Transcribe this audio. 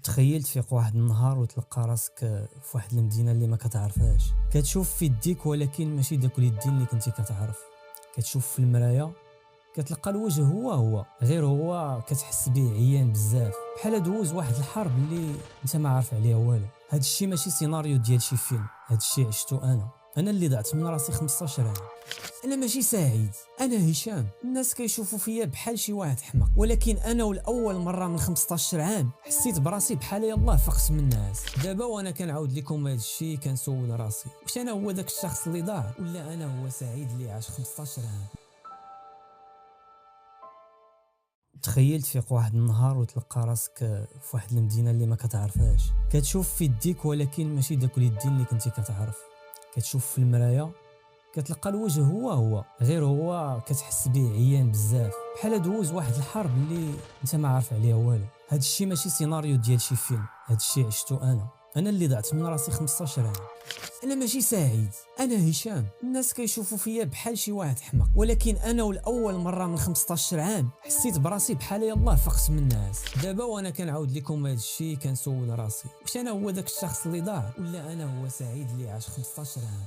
تخيل تفيق واحد النهار وتلقى راسك في واحد المدينه اللي ما كتعرفهاش، كتشوف في يديك ولكن ماشي داك اليدين اللي كنتي كتعرف. كتشوف في المرايه كتلقى الوجه هو غير هو، كتحس به عيان بزاف، بحال دوز واحد الحرب اللي انت ما عارف عليها والو. هاد الشيء ماشي سيناريو ديال شي فيلم، هاد الشيء عشتو انا اللي ضعت من راسي 15 عام. انا ماشي سعيد، انا هشام. الناس كيشوفوا فيا بحال شي واحد حمق، ولكن انا ولاول مره من 15 عام حسيت براسي بحال يلاه فقت من الناس. دابا وانا كنعاود لكم هذا الشيء كنسول راسي، واش انا هو داك الشخص اللي ضاع، ولا انا هو سعيد اللي عاش 15 عام؟ تخيل تفيق واحد النهار وتلقى راسك في واحد المدينه اللي ما كتعرفهاش، كتشوف في يديك ولكن ماشي داك اليدين اللي كنتي كتعرف. كتشوف في المرايه كتلقى الوجه هو غير هو، كتحس به عيان بزاف، بحال دوز واحد الحرب اللي انت ما عارف عليها والو. هاد الشيء ماشي سيناريو ديال شي فيلم، هاد الشيء عشتو انا اللي ضعت من راسي 15 عام. انا ماشي سعيد، انا هشام. الناس كيشوفوا فيا بحال شي واحد حمق، ولكن انا ولاول مره من 15 عام حسيت براسي بحال يلاه فقت من الناس. دابا وانا كنعاود لكم هذا الشيء كنسول راسي، واش انا هو داك الشخص اللي ضاع، ولا انا هو سعيد اللي عاش 15 عام؟